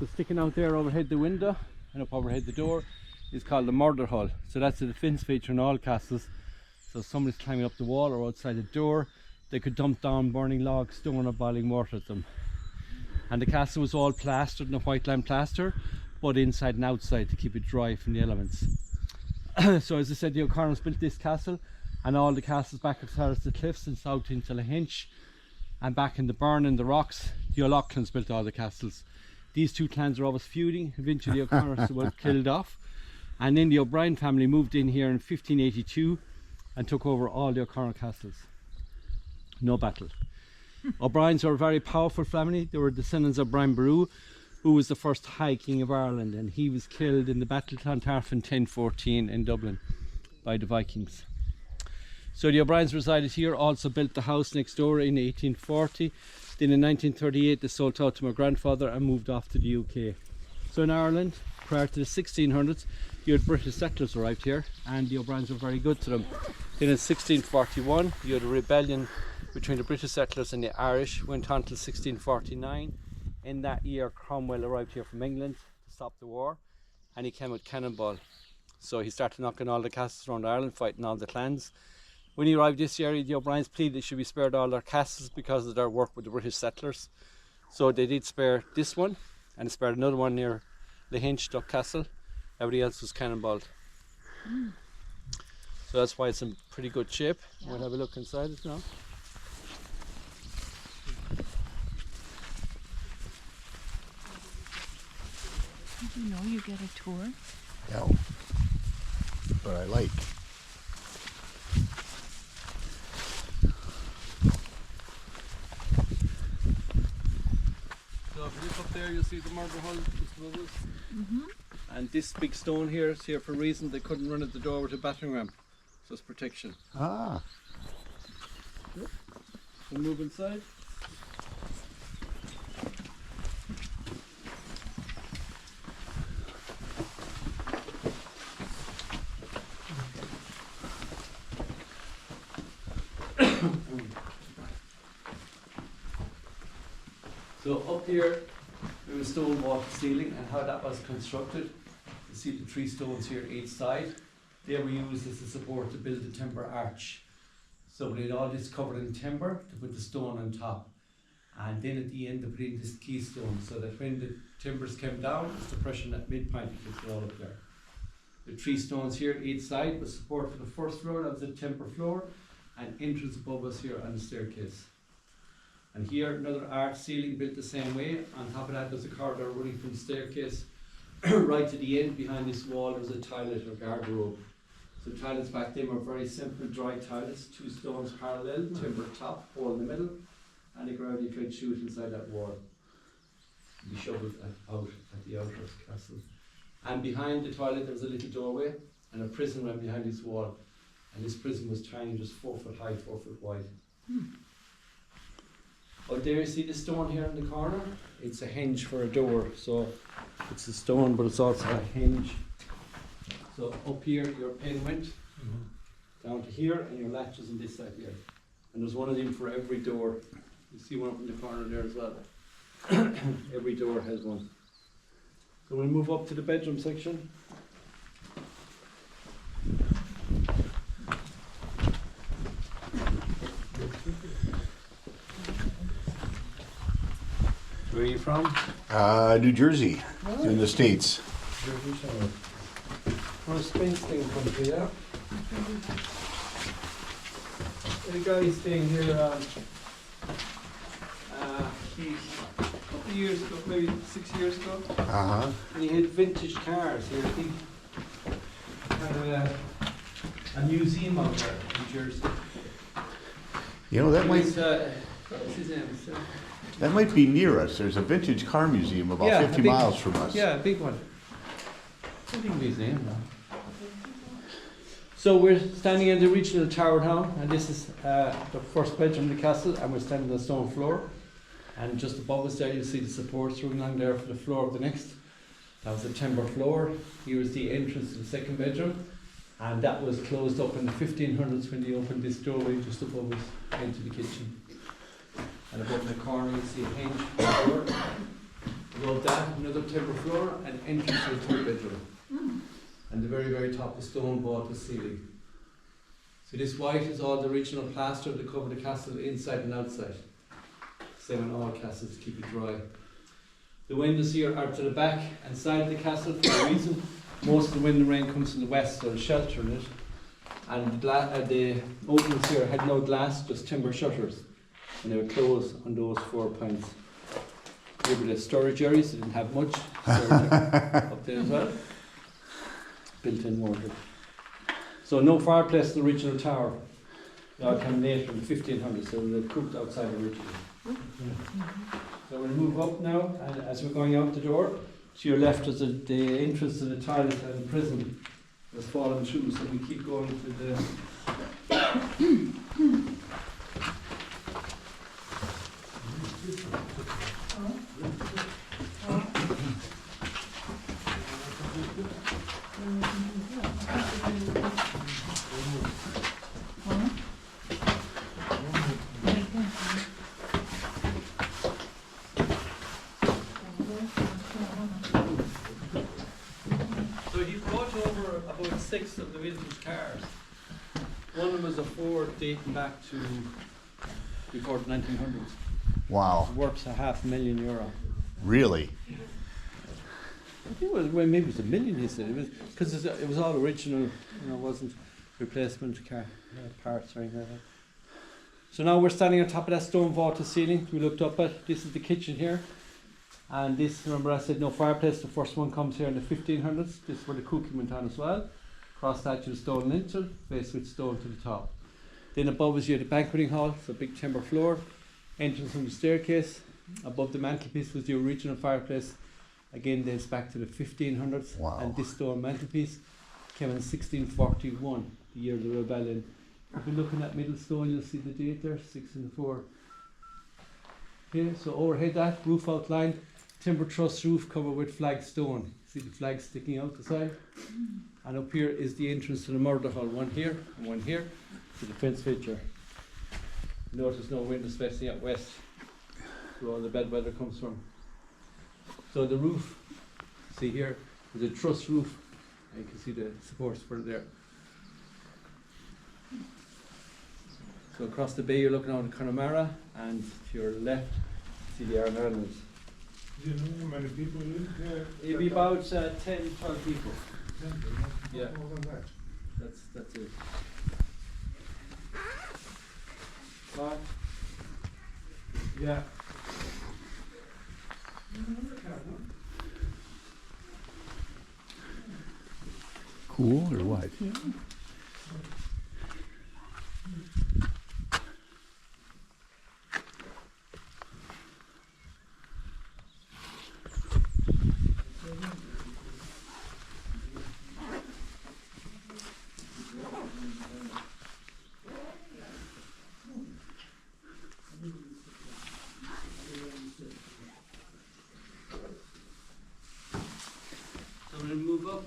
So sticking out there overhead the window and up overhead the door is called the murder hull. So that's a defence feature in all castles. So if somebody's climbing up the wall or outside the door, they could dump down burning logs, stone or boiling water at them. And the castle was all plastered in a white lime plaster, but inside and outside to keep it dry from the elements. So as I said, the O'Connors built this castle, and all the castles back as far as the cliffs and south into Lahinch, and back in the burn and the rocks, the O'Loughlin's built all the castles. These two clans are always feuding. Eventually the O'Connors were killed off, and then the O'Brien family moved in here in 1582 and took over all the O'Connor castles. No battle. O'Briens are a very powerful family. They were descendants of Brian Boru, who was the first High King of Ireland, and he was killed in the Battle of Clontarf in 1014 in Dublin by the Vikings. So the O'Briens resided here, also built the house next door in 1840. Then in 1938 they sold out to my grandfather and moved off to the UK. So in Ireland, prior to the 1600s, you had British settlers arrived here, and the O'Briens were very good to them. Then in 1641 you had a rebellion between the British settlers and the Irish, went on till 1649. In that year Cromwell arrived here from England to stop the war, and he came with cannonball. So he started knocking all the castles around Ireland, fighting all the clans. When he arrived this year, the O'Briens pleaded they should be spared all their castles because of their work with the British settlers. So they did spare this one, and they spared another one near Lahinch, Duck Castle. Everybody else was cannonballed. So that's why it's in pretty good shape. We'll have a look inside it now. Did you know you get a tour? No, but I like. So if you look up there, you'll see the murder hull just above us. And this big stone here is here for a reason. They couldn't run at the door with a battering ram, so it's protection. Ah. We'll move inside. So up here there was stone wall ceiling, and how that was constructed. You see the three stones here each side. They were used as a support to build the timber arch. So we had all this covered in timber to put the stone on top. And then at the end they put in this keystone so that when the timbers came down, it's the pressure at midpoint that gets all up there. The three stones here each side was support for the first floor, that was the timber floor, and entrance above us here on the staircase. And here another arch ceiling built the same way. On top of that there's a corridor running from the staircase right to the end. Behind this wall there's a toilet or garderobe. So toilets back then were very simple dry toilets, two stones parallel, timber top, hole in the middle, and a gravity fed chute inside that wall. You shove it out at the outer castle. And behind the toilet there was a little doorway, and a prison ran behind this wall. And this prison was tiny, just 4 foot high, 4 foot wide. Out there you see the stone here in the corner? It's a hinge for a door. So it's a stone, but it's also a hinge. So up here your pin went down to here, and your latch is on this side here. And there's one of them for every door. You see one up in the corner there as well. Every door has one. So we'll move up to the bedroom section. Where are you from? New Jersey, in the States. We're a Springsteen country, yeah? The guy staying here, he, a couple of years ago, maybe 6 years ago, and he had vintage cars here. He had a museum out there in Jersey. You know, that might What's his name? that might be near us. There's a vintage car museum about 50 miles from us. Yeah, a big one. I think his name now. So we're standing in the original tower now, and this is the first bedroom in the castle, and we're standing on the stone floor. And just above us there, you'll see the supports running along there for the floor of the next. That was a timber floor. Here is the entrance to the second bedroom, and that was closed up in the 1500s when they opened this doorway just above us into the kitchen. And above in the corner you see a hinge for the door. Above that, another timber floor and entrance to the third bedroom. And the very, very top is stone vaulted ceiling. So this white is all the original plaster that covered the castle inside and outside. Same on all castles to keep it dry. The windows here are to the back and side of the castle for a reason. Most of the wind and rain comes from the west, so there's shelter in it. And the openings here had no glass, just timber shutters. And they were closed on those 4 points. Here were the storage areas, they didn't have much storage up there as well. Built-in water. So no fireplace in the original tower. They all came later in the 1500s, so they were cooked outside originally. So we'll move up now, and as we're going out the door, to your left is the entrance to the toilet and the prison has fallen through, so we keep going to the... So he brought over about 6 of the vintage cars. One of them was a Ford dating back to before the 1900s. Wow. It worth €500,000. Really? I think it was, well, maybe it was $1 million, he said. It was because it was all original, it wasn't replacement car parts or anything like that. So now we're standing on top of that stone vaulted ceiling we looked up at. This is the kitchen here. And this, remember I said no fireplace, the first one comes here in the 1500s. This is where the cooking went on as well. Cross that to the stone lintel, faced with stone to the top. Then above is here the banqueting hall, so big timber floor. Entrance from the staircase. Above the mantelpiece was the original fireplace. Again, dates back to the 1500s. Wow. And this stone mantelpiece came in 1641, the year of the rebellion. If you're looking at middle stone, you'll see the date there, 604. Here, so overhead that, roof outlined, timber truss roof covered with flagstone. See the flags sticking out the side? And up here is the entrance to the murder hall, one here and one here, to the fence feature. Notice no windows facing out west, where all the bad weather comes from. So the roof, see here, is a truss roof, and you can see the supports for it there. So across the bay you're looking out at Connemara, and to your left, see the Iron Islands. Do you know how many people live there? It'll be about 10, 12 people. Yeah. More than that. That's it. Mark? Yeah. Cool or what? So we'll move up.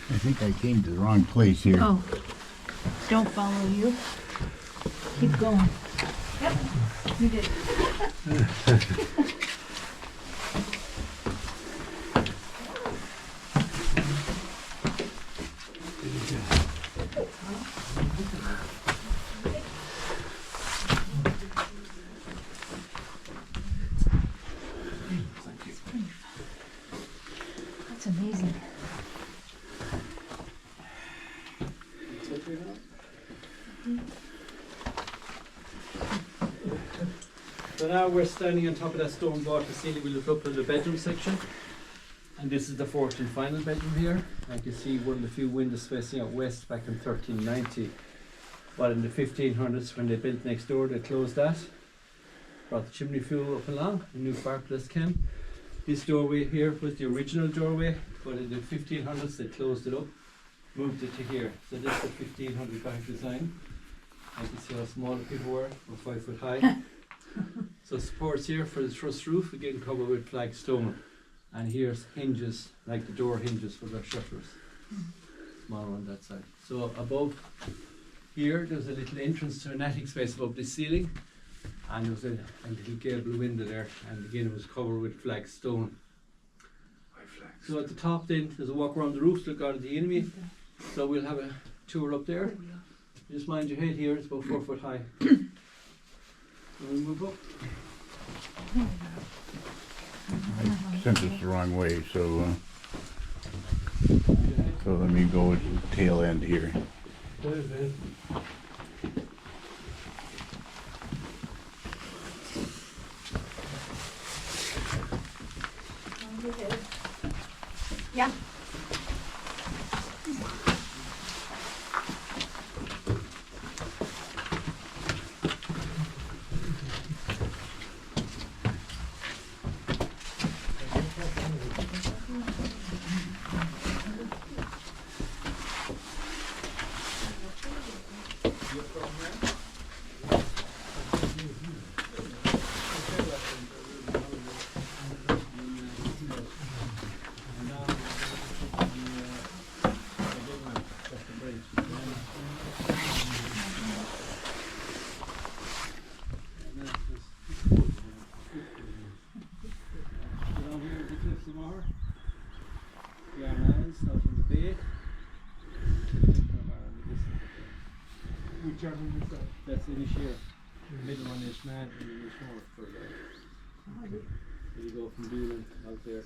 I think I came to the wrong place here. Oh, don't follow you. Keep going. Yep, you did. That's amazing. So now we're standing on top of that stone vaulted ceiling. We look up at the bedroom section. And this is the fourth and final bedroom here. I can see one of the few windows facing out west back in 1390. But in the 1500s, when they built next door, they closed that. Brought the chimney flue up along, a new fireplace came. This doorway here was the original doorway, but in the 1500s they closed it up, moved it to here. So this is the 1500 back design. You can see how small the people were 5 foot high. So supports here for the truss roof, again covered with flagstone. And here's hinges, like the door hinges for the shutters. Smaller on that side. So above here, there's a little entrance to an attic space above the ceiling. And there was a little gable window there, and again it was covered with flagstone. So at the top then, there's a walk around the roof to look out at the enemy. So we'll have a tour up there. Just mind your head here, it's about 4 foot high. And we move up. I sent this the wrong way, so let me go at the tail end here. Yeah. That's the initial. The middle one is mad and the small for that. So you go from Doolin out there.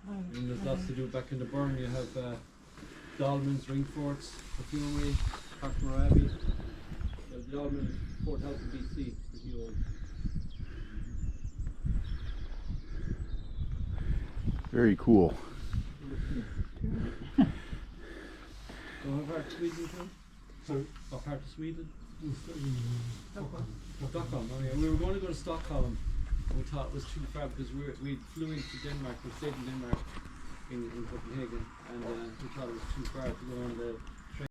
And there's lots to do back in the burn. You have Dolmens, Ringforts, Perfumery, Cockmore Abbey. So Dolmens, 4000 BC, pretty old. Very cool. So what part of Sweden from? Sorry? What part of Sweden? Stockholm. Oh yeah, we were going to go to Stockholm. We thought it was too far because we flew into Denmark. We stayed in Denmark in Copenhagen, and we thought it was too far to go on the